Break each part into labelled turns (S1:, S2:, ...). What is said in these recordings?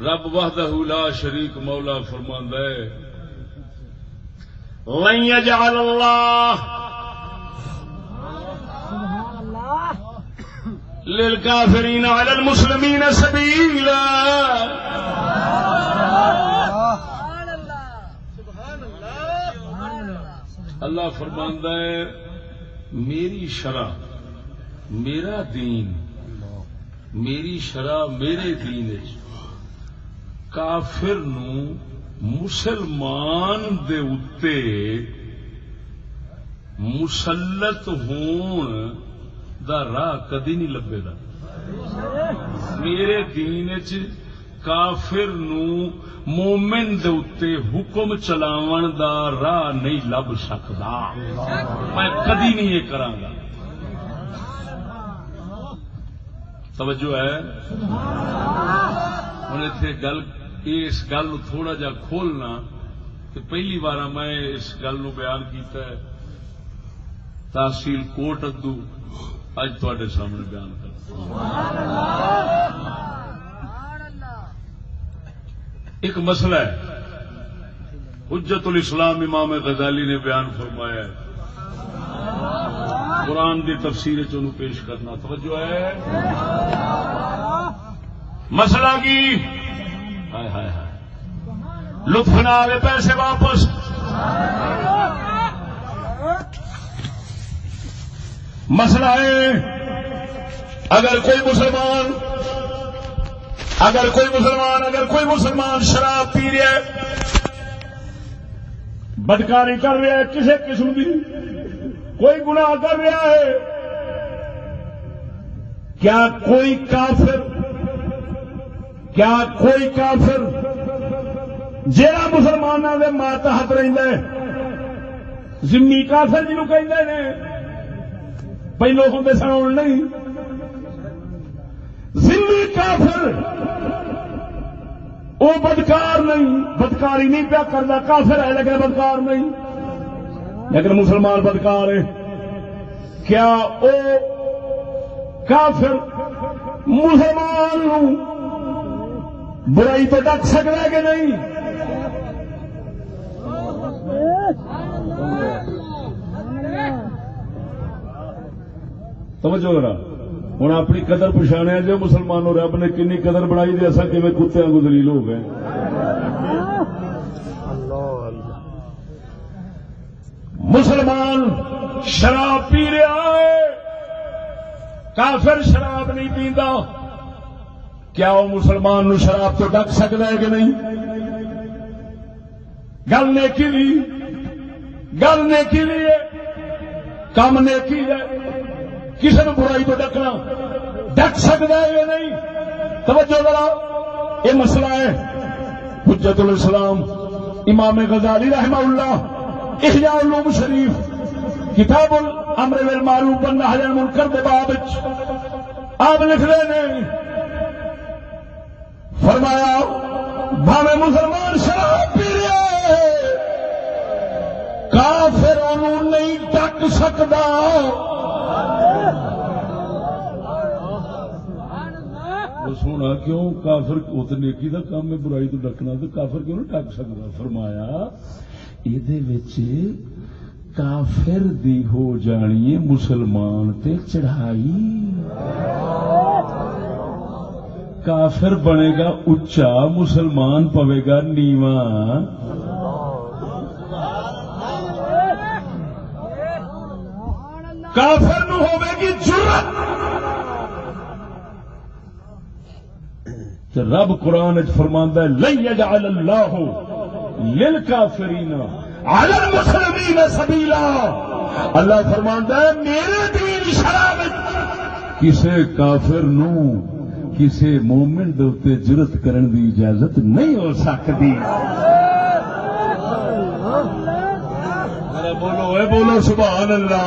S1: رب وحدہ لا شریک مولا فرماندا ہے
S2: لن يجعل اللہ للکافرین علی المسلمین سبیلا.
S1: اللہ فرماندا ہے میری شرع میرا دین میری شرع میرے دین کافر نو مسلمان دے اتے مسلط ہون دا راہ کدی نہیں لبے دا. میرے دین چ کافر نو مومن دے اتے حکم چلاون دا راہ نہیں لب سکدا. میں کدی نہیں یہ کراں گا. توجہ ہے ہن ایتھے گل اس گل تھوڑا جا کھولنا کہ پہلی بار میں اس گل نو بیان کیتا ہے تحصیل کوٹ ادو اج تواڈے سامنے بیان کرتا. ایک مسئلہ ہے حجت الاسلام امام غزالی نے بیان فرمایا ہے قرآن دی تفسیر چ پیش کرنا. توجہ ہے مسئلہ کی ہائے ہائے ہائے لطف نہ آئے پیسے واپس. مسئلہ ہے اگر کوئی مسلمان شراب پی رہا ہے بدکاری کر رہا ہے کسی قسم کی کوئی گناہ کر رہا ہے کیا کوئی کافر جہاں مسلمانوں کے ماتحت رہتا ہے ذمہ کافر جنہوں کہتے ہیں پہلو ہوں سن نہیں ذمہ کافر وہ بدکار نہیں بدکاری نہیں پیا کرتا کافر ہے لیکن بدکار نہیں لیکن مسلمان بدکار ہے. کیا وہ کافر مسلمان برائی تو ڈک سکتا ہے کہ نہیں؟ توجہ ذرا ہوں اپنی قدر پچھانے جو مسلمانوں رب نے کنی قدر بنائی دی اصا کیویں کتے واگ ذلیل ہو گئے. مسلمان شراب پی رہا ہے کافر شراب نہیں پیندا کیا وہ مسلمان نو شراب تو ڈک سکتا ہے کہ نہیں؟ گل نیکی لیے کم نیکی ہے کسی نے برائی تو ڈکنا ڈک سکتا ہے یا نہیں؟ توجہ ذرا یہ مسئلہ ہے حجت الاسلام امام غزالی رحمہ اللہ احیاء علوم شریف کتاب الامر بالمعروف والنہی عن المنکر دے باب آپ لکھ رہے ہیں فرمایا بھاوے مسلمان شراب پی رہا ہے کافر انہوں نہیں ڈک سکتا. سونا کیوں کافر ات نیکی کا کام ہے برائی تو ڈکنا تو کافر کیوں نہیں ڈک سکتا؟ فرمایا یہ کافر دی ہو جانی ہے مسلمان تے چڑھائی. کافر بنے گا اچا مسلمان پوے گا نیواں. کافر نو ہوے گی جرت. رب قرآن فرماندا ہے لن یجعل اللہ للکافرین علی المسلمین سبیلا. اللہ فرماندا ہے میرے دین شرع کسے کافر نو کسی مومن دے اوتے جرت کرن دی اجازت نہیں ہو سکتی. بولو سبحان اللہ.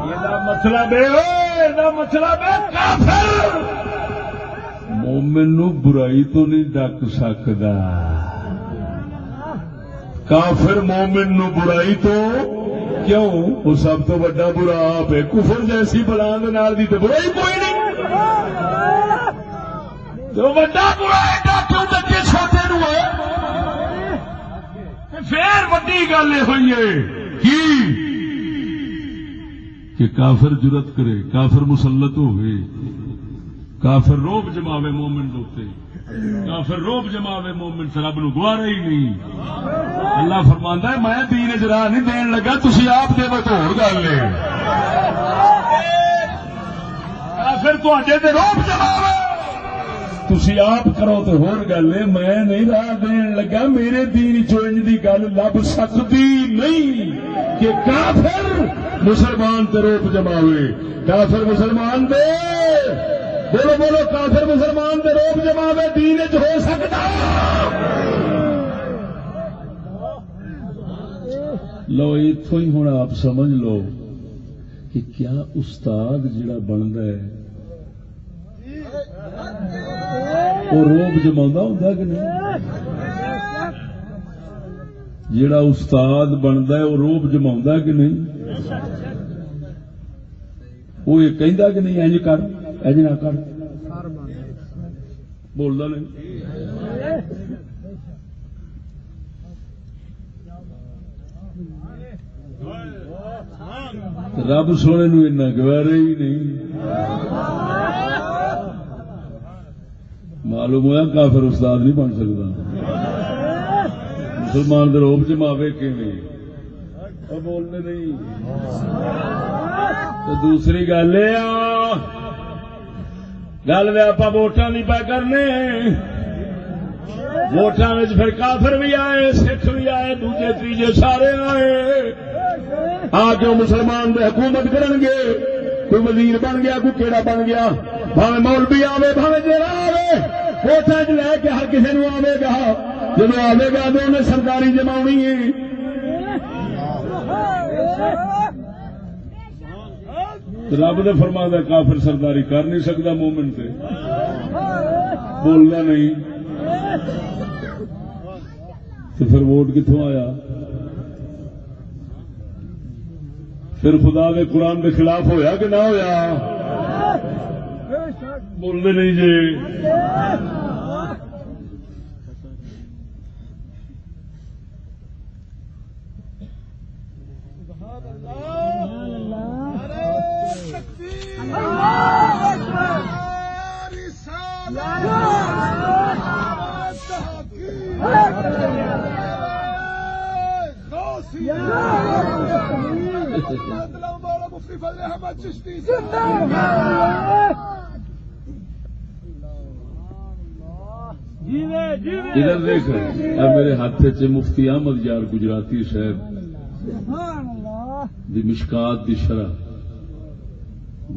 S1: یہ مطلب ہے کافر مومن نو برائی تو نہیں ڈک سکتا. کافر مومن نو برائی تو کیوں وہ سب تو بڑا برا آپ ہے. کفر جیسی بلا دی تو برائی کوئی نہیں. تو بڑا برا ایڈا کیوں ڈکے چھوٹے نو ہے؟ پھر وڈی گل یہ ہوئی ہے کہ کافر جرت کرے، کافر مسلط ہوئے، کافر روب جماوے مومن دوتے، کافر روب جماوے مومن سے رب نو گوارا ہی نہیں۔ اللہ فرماندا ہے میں دین اجرا نہیں دین لگا، تسی آپ دے تو ہور گل ہے۔ کافر تواڈے تے روب جماوے، تسی آپ کرو تو ہور گل ہے، میں نہیں راہ دین لگا۔ میرے دین چ انج دی گل لب سکتی نہیں کہ کافر مسلمان تے روب جماوے، کافر مسلمان دے بولو بولو کافر مسلمان دے روب جماوے دین چ ہو سکتا؟ لو اتوں ہی ہوں آپ سمجھ لو کہ کیا استاد جڑا بنتا ہے وہ روب جما ہوں کہ نہیں؟ جڑا استاد بنتا ہے وہ روب جما کہ نہیں؟ وہ یہ کہندا کہ نہیں انج کر انج نہ کر، بولدا نہیں۔ رب سونے نو اتنا گوارا ہی نہیں۔ معلوم ہوا کافر استاد نہیں بن سکتا، مسلمان دے روب جماوے کیویں؟ بولنے نہیں۔ تو دوسری گل یہ گل آپ ووٹاں نہیں پہ کرنے، ووٹاں میں پھر کافر بھی آئے، سکھ بھی آئے، دوجے تیجے سارے آئے، آ کے مسلمان دے حکومت کرن گے۔ کوئی وزیر بن گیا، کوئی کیڑا بن گیا، بھاوے مولوی آوے بھاوے جیڑا آوے، ووٹاں لے کے ہر کسی نو آوے گا۔ جب آوے گا تو انہیں سرکاری جماونی ہے۔ رب نے فرمایا کافر سرداری کر نہیں سکتا مومن سے، بولنا نہیں۔ تو پھر ووٹ کتوں آیا؟ پھر خدا کے قرآن کے خلاف ہویا کہ نہ ہویا؟ بولنے نہیں جی۔ ادھر دیکھ میرے ہاتھ چ مفتی احمد یار گجراتی صاحب دی مشکات دی شرح،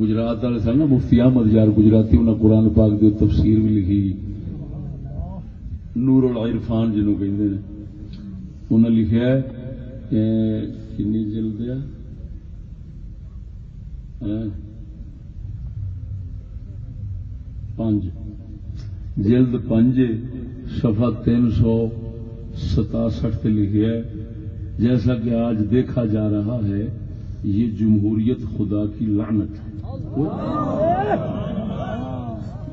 S1: گجرات والے سن نا مفتی احمد یار گجراتی، انہیں قرآن پاک دی تفسیر بھی لکھی، نور العرفان جنہوں کہندے نے، انہیں لکھا ہے کنی جلد ہے 5 جلد 5 صفحہ 367 پہ لکھا ہے، جیسا کہ آج دیکھا جا رہا ہے یہ جمہوریت خدا کی لعنت ہے،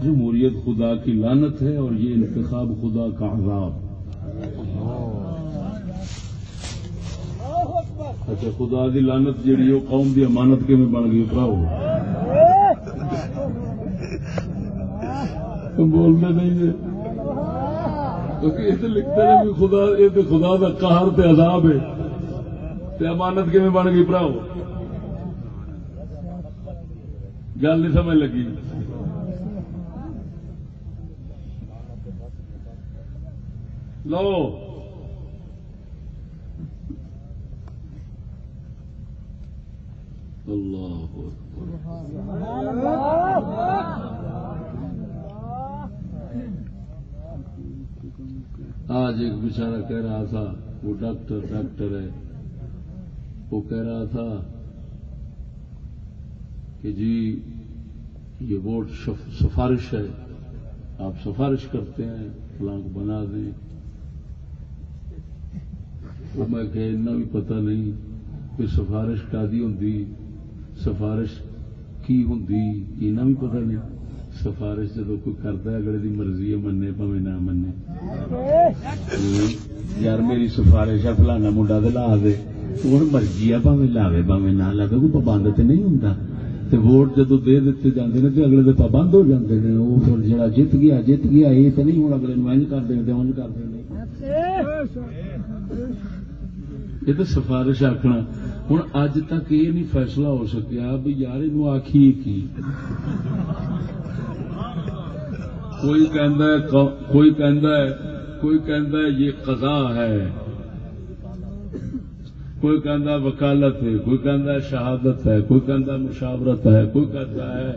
S1: جمہوریت خدا کی لعنت ہے اور یہ انتخاب خدا کا عذاب۔ اچھا خدا دی لعنت جیڑی وہ قوم دی امانت کے میں بن گئی پراؤ بولتے نہیں جی، کیونکہ یہ لکھتے ہیں بھی خدا یہ تو خدا دا قہر تے عذاب ہے، تے امانت کے میں بن گئی پراؤ، گل نہیں سمجھ لگی۔ لو اللہ آج ایک بیچارہ کہہ رہا تھا، وہ ڈاکٹر ہے، وہ کہہ رہا تھا کہ جی یہ ووٹ سفارش ہے، آپ سفارش کرتے ہیں فلاں کو بنا دیں۔ وہ میں کہ اتنا بھی پتہ نہیں کہ سفارش کا دی ہوں، سفارش کی ہوں، اتنا بھی پتہ نہیں۔ سفارش جدو کوئی کرتا ہے اگلے دی مرضی ہے منے پاوے نہ منے یار میری سفارش ہے فلانا منڈا تے لا دے ہوں مرضی ہے پاوے لاوے پاوے نہ لاوے کوئی پابند تے نہیں ہوندا تے ووٹ جدو دے دیتے جاندے نے تے اگلے دے پابند ہو جاندے نے وہ پھر جڑا جت گیا یہ تے نہیں ہوں اگلے نوں انج کر دے تے اونج کر دے یہ تو سفارش آخنا ہوں اج تک یہ نہیں فیصلہ ہو سکیا بھی یار یہ آخی کی کوئی کہندا ہے یہ قضا ہے کوئی کہندا وکالت ہے کوئی کہندا شہادت ہے کوئی کہندا مشاورت ہے کوئی کہتا ہے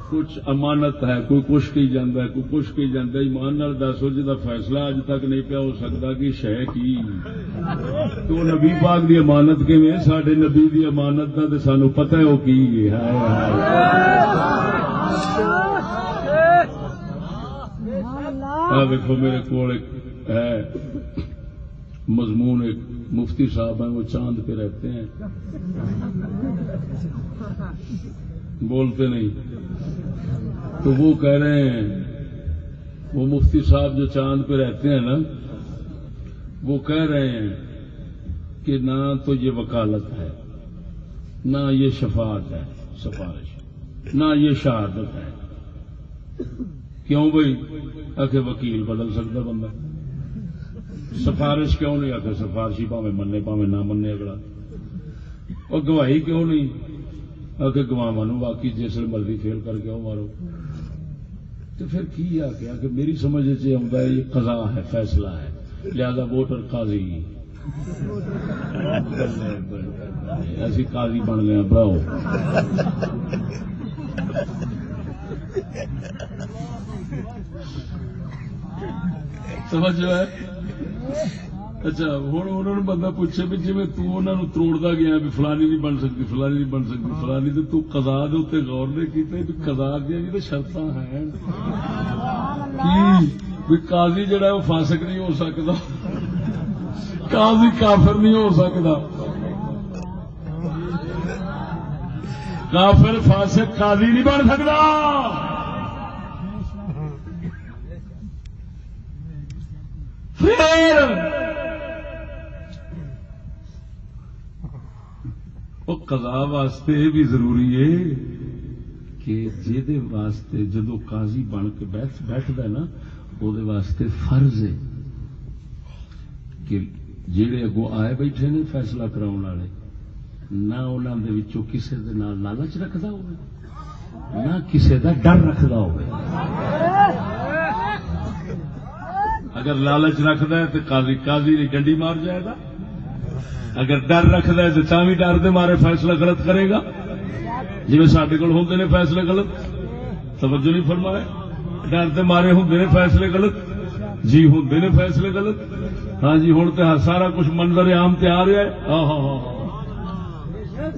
S1: کچھ امانت ہے کوئی کچھ کی جاندہ ہے کوئی کچھ کی جاندہ ہے ایمان نال دسو جدا فیصلہ اج تک نہیں پیا ہو سکتا کہ شے کی تو نبی پاک دی امانت کیویں ساڈے نبی دی امانت دا تے سانو پتہ ہے او کی ہے دیکھو میرے کول ایک ہے مضمون ایک مفتی صاحب ہیں وہ چاند پہ رہتے ہیں بولتے نہیں تو وہ کہہ رہے ہیں وہ مفتی صاحب جو چاند پہ رہتے ہیں نا وہ کہہ رہے ہیں کہ نہ تو یہ وکالت ہے نہ یہ شفاعت ہے سفارش نہ یہ شہادت ہے کیوں بھائی آخر وکیل بدل سکتا بندہ سفارش کیوں نہیں آخر سفارشی پاوے منے پاوے نہ منے اگلا اور گواہی کیوں نہیں آخر گواواں نوں باقی جس مرضی فیل کر کے مارو تو پھر کی آ گیا کہ میری سمجھ سے آتا ہے یہ قضا ہے فیصلہ ہے لہذا ووٹر قاضی ایسی قاضی بن گیا براؤ سمجھو ہے اچھا ہوں انہوں نے بندہ پوچھے بھی جی میں تروڑتا گیا بھی فلانی نہیں بن سکتی فلانی نہیں بن سکتی فلانی تو قضا دے اتنے غور نہیں کیتے بھی قضا دیا بھی تو شرط ہیں بھی قاضی جڑا ہے وہ فاسق نہیں ہو سکتا قاضی کافر نہیں ہو سکتا کافر فاسق قاضی نہیں بن سکتا پھر وہ قضا واسطے یہ بھی ضروری ہے کہ جہدے واسطے جدو قاضی بن کے بیٹھتا ہے نا وہ واسطے فرض ہے کہ جہے اگوں آئے بیٹھے نے فیصلہ کراؤ والے نہ انہوں دے وچوں کسے دے نال لالچ رکھدا ہوئے نہ کسے دا ڈر رکھدا ہوئے اگر لالچ رکھدا ہے تو قاضی نے ڈنڈی مار جائے گا اگر ڈر رکھدا ہے تو تاں بھی ڈر دے مارے فیصلہ غلط کرے گا جی ساڈے کول ہوندے نے فیصلے غلط توجہ نہیں فرمایا ڈر دے مارے ہوندے نے فیصلے غلط جی ہوندے نے فیصلے غلط ہاں جی ہن تے سارا کچھ منظر عام تے آ رہا ہے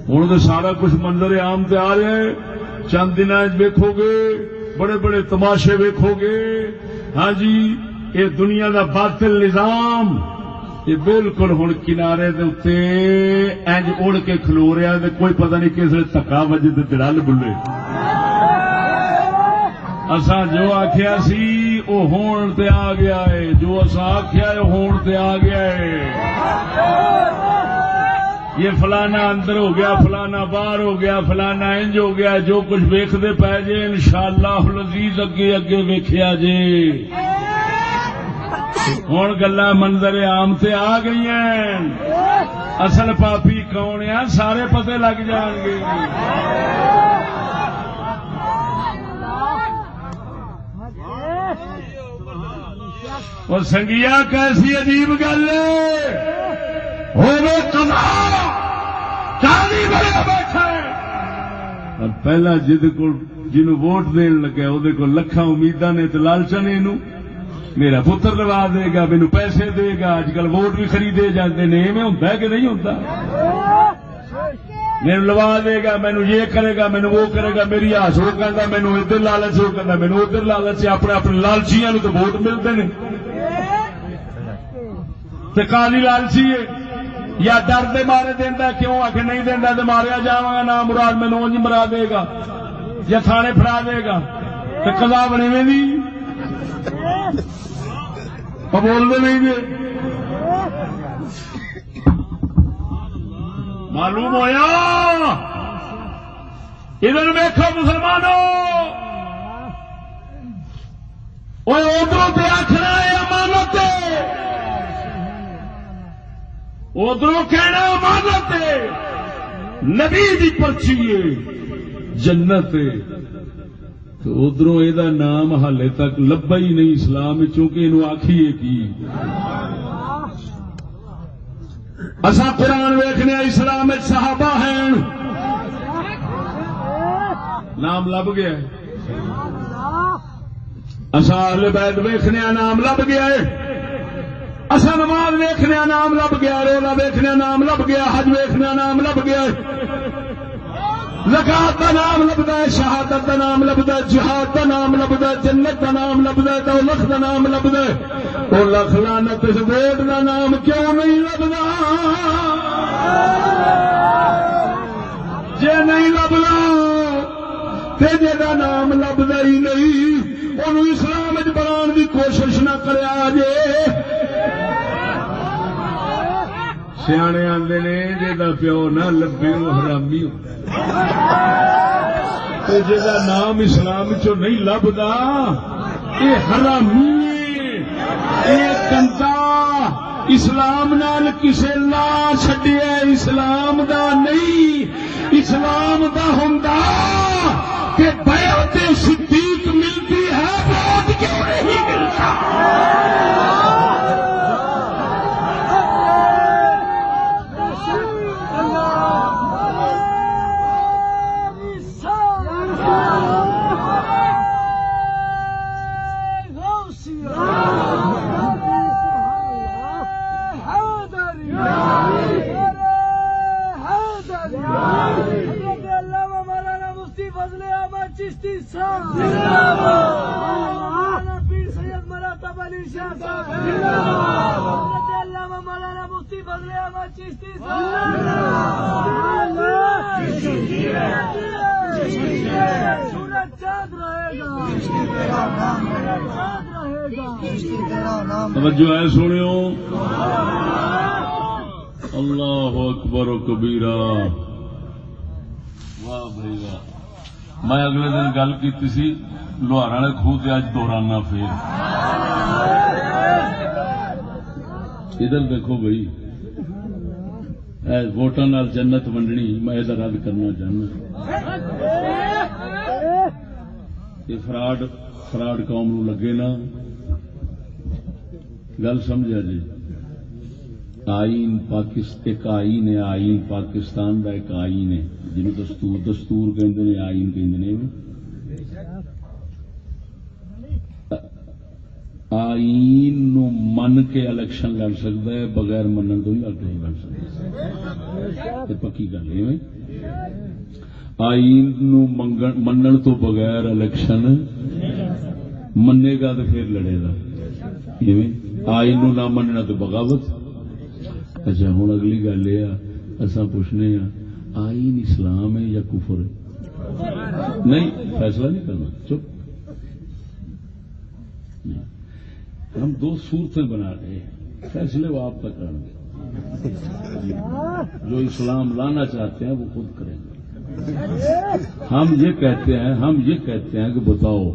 S1: ہن تے سارا کچھ منظر عام تے آ رہا ہے چند دن ویکھو گے بڑے بڑے تماشے ویکھو گے ہاں جی یہ دنیا دا باطل نظام یہ بالکل ہوں کنارے دے اتے اینج اڑ کے کھلو رہا ہے کوئی پتہ نہیں کس نے دھکا وجے تے دل بلے اساں جو آخیا سی وہ ہون تے آ گیا ہے جو اساں آخیا ہے ہون تے آ گیا ہے یہ فلانا اندر ہو گیا فلانا باہر ہو گیا فلانا انج ہو گیا جو کچھ ویکھدے پے جے انشاءاللہ العزیز اگے اگے ویکھیا جے ہوں گلا منظر عام سے آ گئی ہیں اصل پاپی کون ہے سارے پتے لگ جان گے اور سنگیا کیسی عجیب گل بیٹھا اور پہلا جد کو جنوں ووٹ دین لگا وہ لکھاں امیداں نے تو لالچا نے میرا پتر لوا دے گا مینو پیسے دے گا اج کل ووٹ بھی خریدے جاتے ہیں ایویں ہوتا ہے کہ نہیں ہوتا مینو لوا دے گا مینو یہ کرے گا مینو وہ کرے گا میری آس وہ کہتا مینو ادھر لالچ وہ کہتا مینو ادھر لالچ اپنے اپنے لالچیاں تو ووٹ ملتے ہیں قاضی لالچی ہے یا ڈر دے مارے دینا کیوں آ کے نہیں دینا تو ماریا جاواں گا نہ مراد مینو انج مرا دے گا یا تھانے پھڑا دے گا تو قضا بنے میں دی بول دے نہیں دے معلوم ہویا ادھر ویکھو مسلمانوں ادھر پہ آخنا ہے امانت ادھر کہنا امانت نبی دی پرچی ہے جنت تو ادھر یہ نام حالے تک لبا ہی نہیں اسلام چونکہ یہ آخیے کی اصا قرآن ویخنے اسلام صحابہ ہیں نام لب گیا اصا اہل بیت ویخنے نام لب گیا ہے اصا نماز ویخنے نام لب گیا روزہ ویخنے نام لب گیا حج ویخنے نام لب گیا زکات کا نام لبدا ہے شہادت کا نام لبدا ہے جہاد کا نام لبدا ہے جنت کا نام لبدا ہے دولت کا نام لبدا ہے وہ لکھ لعنت اس ووٹ کا نام کیوں نہیں لبدا جے نہیں لبدا تے جے نام لبدا ہی نہیں انہوں اسلام بنان کی کوشش نہ کریا جے سیانے آندے نے جا پیو نہ لبے وہ حرامی جا نام اسلام چو نہیں لبدا یہ حرامی یہ کنتا اسلام نال کسے لا چھڈیا اسلام دا نہیں اسلام دا ہوندا کہ بیعت صدیق ملتی ہے ووٹ کیوں نہیں ملتا توجہ ہے سنو اللہ اکبر و کبیرہ واہ بھائی واہ میں اگلے دن گل کی سی لوہار والے خوہ تے اج دورانہ پھر ادھر دیکھو بھائی ووٹاں نال جنت ونڈنی میں یہ رد کرنا چاہنا یہ فراڈ قوم نو لگے نا گل سمجھا جی آئین ایک آئین ہے آئین پاکستان کا ایک آئین ہے جنہوں دستور کہندے نے آئین کہندے نے آئین نو من کے الیکشن لڑ سکتا ہے بغیر منن تو نہیں لڑ سکتا پکی گل ہے آئین نو منن تو بغیر الیکشن منے گا تو پھر لڑے گا آئین نو نہ مننا تو بغاوت اچھا ہوں اگلی گل یہ اصا پوچھنے ہاں آئین اسلام ہے یا کفر ہے نہیں فیصلہ نہیں کرنا چپ ہم دو صورتیں بنا رہے ہیں فیصلے وہ آپ تک کریں گے جو اسلام لانا چاہتے ہیں وہ خود کریں گے ہم یہ کہتے ہیں کہ بتاؤ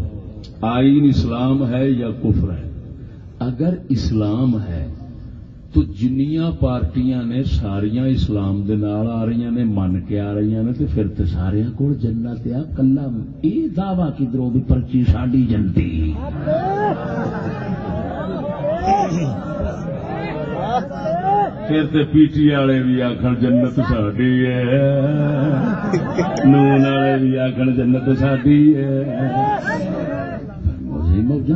S1: آئین اسلام ہے یا کفر ہے اگر اسلام ہے تو جنیاں پارٹیاں نے ساریاں اسلام دے نال آ رہی نے من کے آ رہی نے تو پھر تو سارے کول جنت آ کلا یہ دعوی کدھروں بھی پرچی ساڈی جنتی پھر تو پی ٹی والے بھی آخر جنت ساڈی ہے نون والے بھی آخر جنت ساڈی ہے موجہ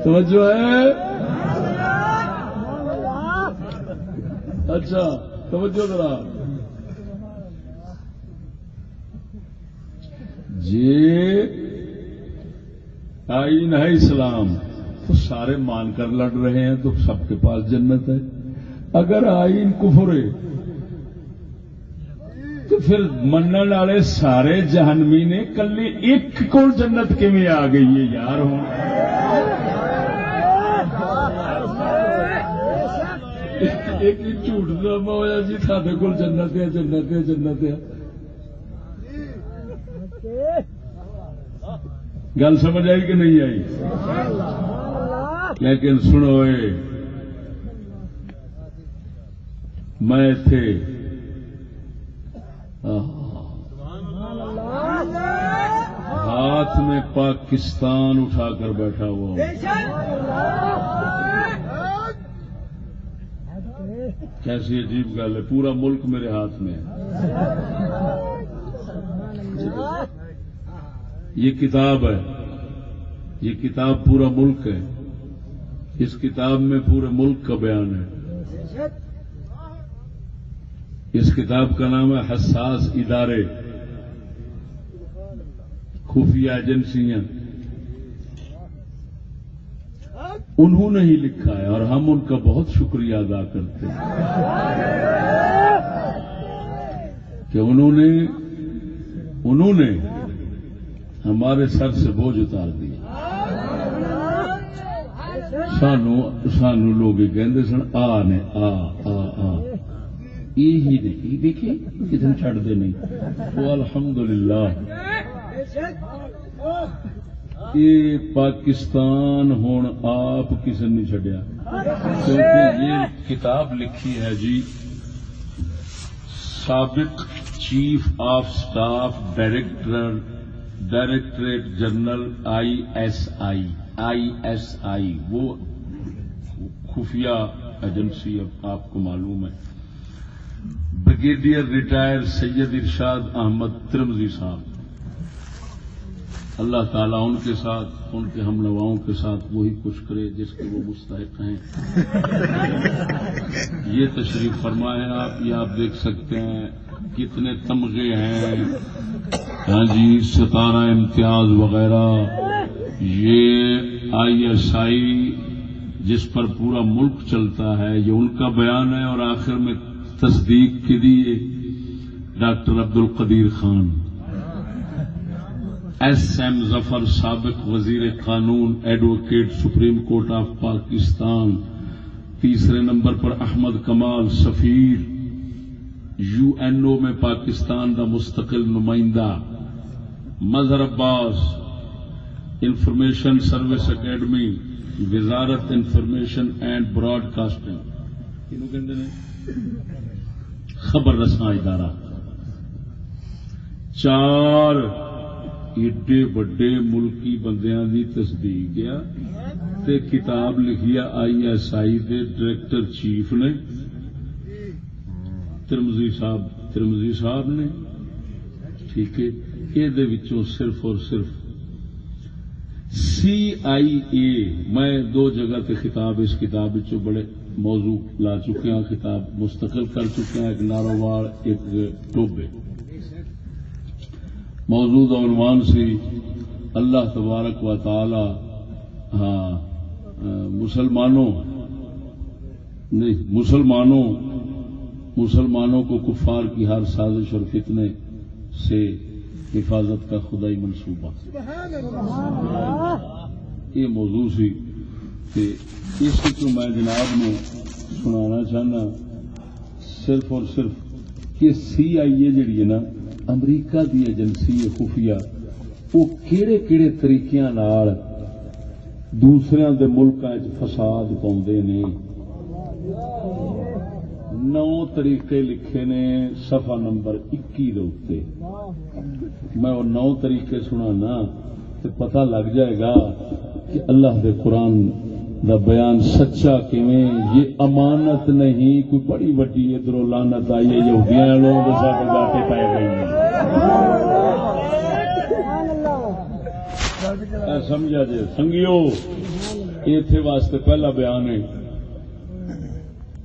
S1: توجہ ہے اچھا توجہ ذرا جی آئین ہے اسلام تو سارے مان کر لڑ رہے ہیں تو سب کے پاس جنت ہے. اگر آئین کفر ہے تو پھر منن والے سارے جہنمی نے کلی ایک کو جنت کیویں آ گئی ہے یار. ہوں ایک جھوٹ ڈرامہ ہوا جی سارے کو جنت ہے جنت ہے جنت ہے. گل سمجھ آئی کہ نہیں آئی؟ لیکن سنو میں تھے ہاتھ میں پاکستان اٹھا کر بیٹھا ہوا کیسی عجیب گل ہے. پورا ملک میرے ہاتھ میں ہے. یہ کتاب ہے, یہ کتاب پورا ملک ہے. اس کتاب میں پورے ملک کا بیان ہے. اس کتاب کا نام ہے حساس ادارے, خفیہ ایجنسیاں. انہوں نے ہی لکھا ہے اور ہم ان کا بہت شکریہ ادا کرتے ہیں کہ انہوں نے ہمارے سر سے بوجھ اتار دیا. سانو لوگ کہتے سن آ نے آ یہی دیکھیے کتنے چڑھتے نہیں. وہ الحمدللہ یہ پاکستان ہون آپ کسی نے چڈیا, کیونکہ یہ کتاب لکھی ہے جی سابق chief of staff directorate general ISI وہ خفیہ ایجنسی آپ کو معلوم ہے. بریگیڈیئر ریٹائر سید ارشاد احمد ترمذی صاحب, اللہ تعالیٰ ان کے ساتھ ان کے ہم نواؤں کے ساتھ وہی کچھ کرے جس کے وہ مستحق ہیں. یہ تشریف فرما ہے آپ, یہ آپ دیکھ سکتے ہیں کتنے تمغے ہیں. ہاں جی, ستارہ امتیاز وغیرہ. یہ ISI جس پر پورا ملک چلتا ہے یہ ان کا بیان ہے. اور آخر میں تصدیق کی دی ڈاکٹر عبد القدیر خان, SM ظفر سابق وزیر قانون advocate supreme court of Pakistan. تیسرے نمبر پر احمد کمال سفیر UNO میں پاکستان کا مستقل نمائندہ. مظہر عباس انفارمیشن سروس اکیڈمی وزارت انفارمیشن اینڈ براڈ کاسٹنگ خبر رساں ادارہ. 4 ایڈے بڑے ملکی بندیاں دی تصدیق ہے تے کتاب لکھی ISI دے ڈائریکٹر چیف نے ترمذی صاحب نے. ٹھیک ہے, یہ دے وچوں صرف اور صرف CIA میں 2 جگہ تے خطاب اس کتاب وچوں بڑے موضوع لا چکے ہیں, خطاب مستقل کر چکے ہیں. ایک نارووال ایک ٹوبے. موجودہ عنوان سی اللہ تبارک و تعالی مسلمانوں کو کفار کی ہر سازش اور فتنے سے حفاظت کا خدائی منصوبہ. یہ موضوع سی کہ اس کو میں جناب نے سنانا چاہنا صرف اور صرف کہ CIA جڑی ہے نا امریکہ دی ایجنسی خفیہ, وہ کیڑے کیڑے طریقے نال دوسرے دے ملکاں وچ فساد پاؤندے نے. 9 طریقے لکھے نے صفحہ نمبر 21 دے اوتے. میں وہ 9 طریقے سنانا تے پتہ لگ جائے گا کہ اللہ دے قرآن دا بیان سچا کیویں. یہ امانت نہیں کوئی بڑی وڈی ادھروں لعنت آئی ہے یہودیاں لوگ ساڈے گاٹے پے گئی ہیں. سمجھا جی سنگیو, ایتھے واسطے پہلا بیان ہے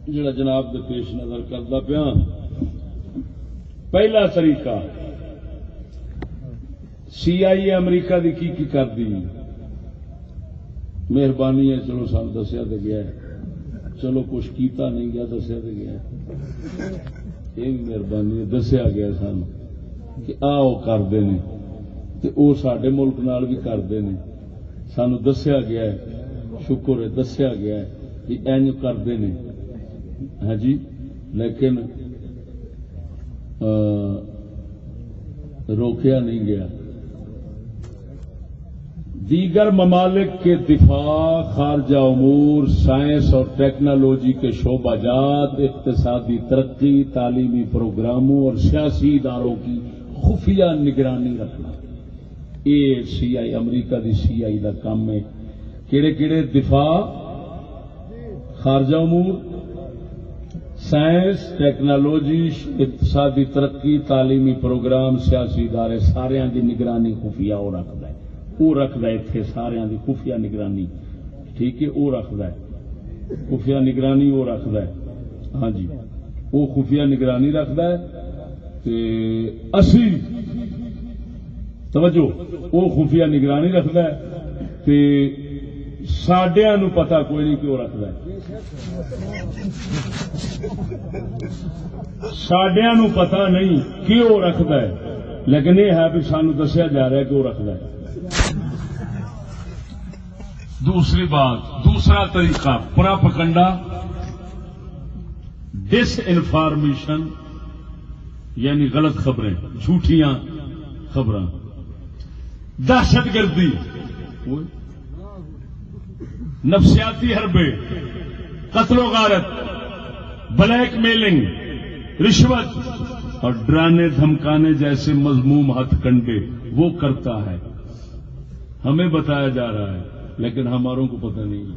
S1: جڑا جناب دے پیش نظر کردا پیا. پہلا طریقہ CIA امریکہ دی کی کر دی. مہربانی ہے چلو سان دسیا تو گیا ہے، چلو کچھ کیتا نہیں گیا دسیا تو گیا ہے، یہ بھی مہربانی ہے دسیا گیا سان کہ آؤ کرتے ہیں تو وہ سارے ملک نال بھی کرتے ہیں، سانو دسیا گیا ہے، شکر ہے دسیا گیا ہے کہ اینج کرتے ہیں، ہاں جی، لیکن روکیا نہیں گیا۔ دیگر ممالک کے دفاع، خارجہ امور، سائنس اور ٹیکنالوجی کے شعبہ جات، اقتصادی ترقی، تعلیمی پروگراموں اور سیاسی اداروں کی خفیہ نگرانی رکھنا، یہ سی آئی امریکہ دی سی آئی دا کام ہے۔ کیڑے کیڑے دفاع، خارجہ امور، سائنس، ٹیکنالوجی، اقتصادی ترقی، تعلیمی پروگرام، سیاسی ادارے، سارے دی نگرانی خفیہ وہ رکھتا ہے، وہ رکھتا ہے اتنے سارے دی خفیہ نگرانی، ٹھیک ہے، وہ رکھتا ہے خفیہ نگرانی، وہ رکھتا ہے، ہاں جی، وہ خفیہ نگرانی رکھتا ہے۔ اسی توجہ، وہ خفیہ نگرانی رکھتا ہے تے ساڈیاں نو پتہ کوئی نہیں کیوں رکھتا ہے، ساڈیاں نو پتہ نہیں کیوں رکھتا ہے، لیکن یہ ہے کہ سانو دسیا جا رہا ہے کہ وہ رکھتا ہے۔ دوسری بات، دوسرا طریقہ پراپگنڈا، ڈس انفارمیشن، یعنی غلط خبریں، جھوٹیاں خبریں، دہشت گردی، نفسیاتی حربے، قتل و غارت، بلیک میلنگ، رشوت اور ڈرانے دھمکانے جیسے مذموم ہتھ کنڈے وہ کرتا ہے، ہمیں بتایا جا رہا ہے لیکن ہماروں کو پتہ نہیں ہے۔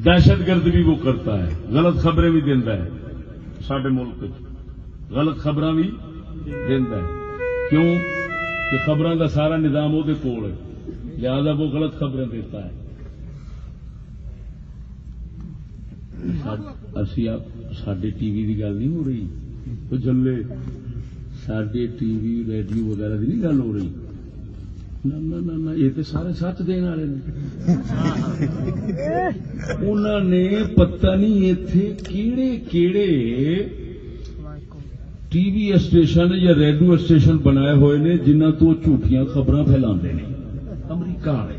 S1: دہشت گرد بھی وہ کرتا ہے، غلط خبریں بھی دینا ہے، سارے ملک غلط خبراں بھی دینا ہے، کیوں کہ خبراں کا سارا نظام وہ کول ہے، لہذا وہ غلط خبریں دیتا ہے۔ سڈے ٹی وی کی گل نہیں ہو رہی، وہ جلے سڈے ٹی وی ریڈیو وغیرہ کی نہیں گل ہو رہی، نہ یہ تو سارے سچ دن والے نے، انہوں نے پتہ نہیں اتے کیڑے کیڑے ٹی وی اسٹیشن یا ریڈیو اسٹیشن بنائے ہوئے نے جنہاں تو جھوٹیاں خبراں پھیلاندے نے، امریکہ والے،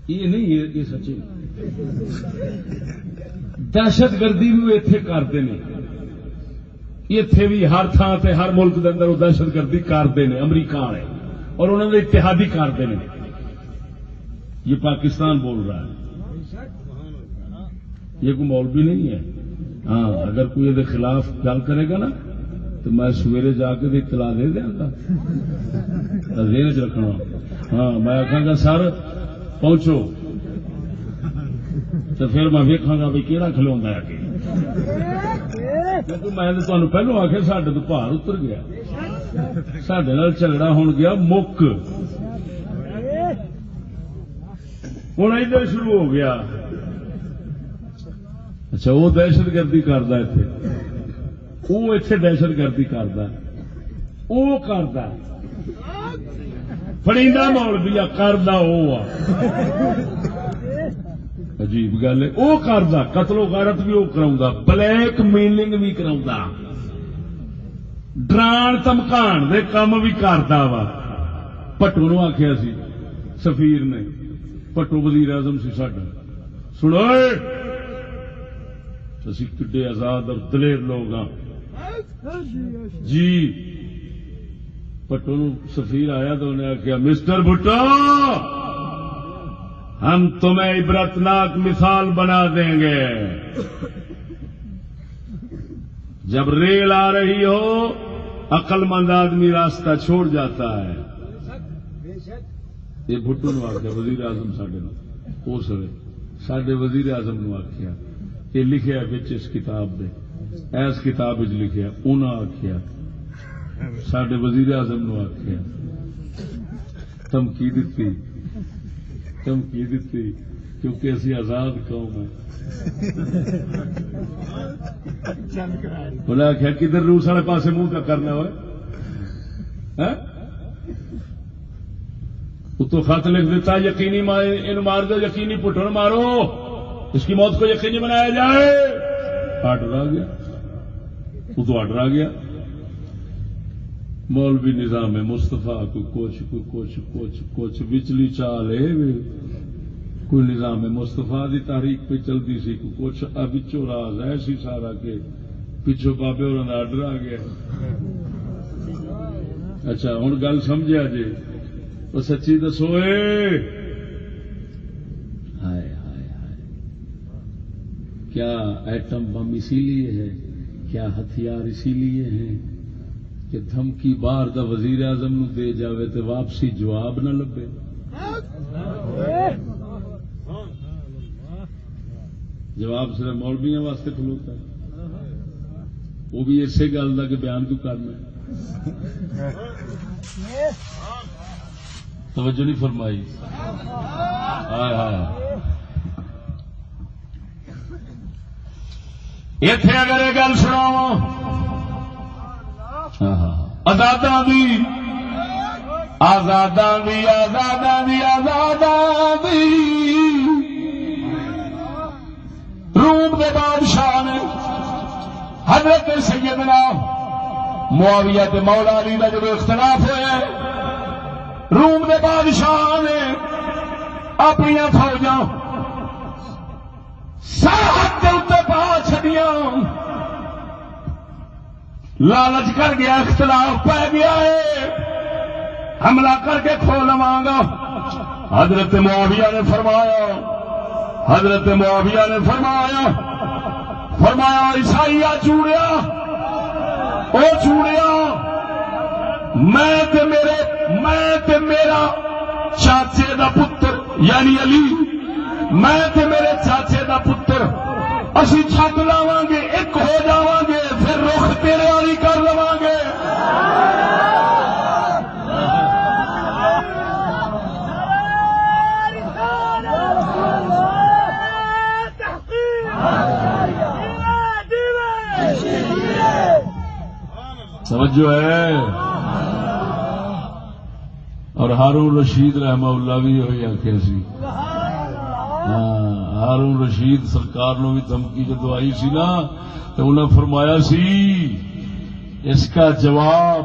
S1: یہ نہیں یہ سچے۔ دہشت گردی بھی وہ اتنے کرتے ہیں، اتنے بھی ہر تھان سے ہر ملک کے اندر وہ دہشت گردی کرتے ہیں امریکہ والے، اور انہوں نے اتحادی کرتے ہیں۔ یہ پاکستان بول رہا ہے، یہ کوئی مولوی نہیں ہے۔ ہاں اگر کوئی یہ خلاف گل کرے گا نا تو میں سویرے جا کے اطلاع دے دیا گا، ذہن چ رکھنا۔ ہاں میں آخا گا سر پہنچو، تو پھر میں ویکھاں گا بھی کہڑا کھلوا ہے کہ میں تمہیں پہلو آخیا سڈے تو بھار اتر گیا، سڈے نال جھگڑا ہون گیا مک، ہوں ادھر شروع ہو گیا۔ اچھا وہ دہشت گردی کرتا اتنے، وہ اتنے دہشت گردی کرتا، وہ کرتا فڑیندا مولوی آ کردا وہ عجیب گل ہے، وہ کردا قتل و غارت بھی وہ کراؤندا، بلیک میلنگ بھی کراؤندا، ڈران دھمکان دے کام بھی کرتا وا۔ پٹو نو آخیا سی سفیر نے، پٹو وزیر اعظم سی ساڈا، سنو اسی کڈے آزاد اور دلیر لوگ ہاں جی۔ پٹو نو سفیر آیا تو انہیں آخیا مسٹر بھٹو ہم تمہیں عبرتناک مثال بنا دیں گے، جب ریل آ رہی ہو عقل مند آدمی راستہ چھوڑ جاتا ہے۔ یہ بھٹو نو آخیا وزیر اعظم ساڈے اس ویلے، ساڈے وزیر اعظم نو آخیا، یہ لکھیا بچ اس کتاب دے، ایس کتاب وچ لکھیا، انہاں آخیا ساڈے وزیر اعظم نو آخیا، دھمکی دتی کیونکہ اسی آزاد قوم ہے۔ انہیں آخیا کدھر روس والے پاسے منہ کا کرنا ہوئے، تو خط لکھ دیتا یقینی مار دو، یقینی پٹھن مارو، اس کی موت کو یقینی بنایا جائے. آرڈر آ گیا، وہ تو آرڈر آ گیا. مولوی نظام مصطفیٰ کچھ بچلی چال ہے، کوئی نظام مصطفیٰ دی تحریک پہ چلتی سی، کچھ بچوں راز ایسی سارا کہ پچھو بابے اور آرڈر آ گیا. اچھا ہوں گل سمجھا جی، وہ سچی دسو ہائے ہائے ہائے، کیا ایٹم بم اسی لیے ہے، کیا ہتھیار اسی لیے ہیں کہ دھمکی بار دا وزیر اعظم نو دے جاوے تے واپسی جواب نہ لبے؟ جواب صرف مولویاں واسطے کھلوتا ہے، وہ بھی اسی گل کا کہ بیان کیوں کرنا. توجہ نہیں فرمائی.
S2: ایتھے اگر یہ گل سناواں آزاداں دی آزاداں دی آزاداں دی آزاداں دی روم دے بادشاہ نے حضرت سیدنا معاویہ تے مولا علی دا جب اختلاف ہوا، روم دے بادشاہ نے اپنی فوجاں سرحد کے اتنے پا چھڑیاں. لالچ کر گیا، اختلاف پہ گیا ہے، حملہ کر کے کھو لواں گا. حضرت معاویہ نے فرمایا، حضرت معاویہ نے فرمایا عیسائی چوڑیا، او چوڑیا، میں تے میرا چاچے دا پتر یعنی علی، میں تے میرے چاچے دا پتر اسی چھٹ لاواں گے، ایک ہو جاواں گے، پھر رخ تیرے والی کر لواں گے.
S1: سمجھو ہے. اور ہارون رشید رحمہ اللہ بھی ہوئی آخیا سی. ہارون رشید سرکار نو بھی دھمکی جدو آئی سی نا تو انہیں فرمایا سی اس کا جواب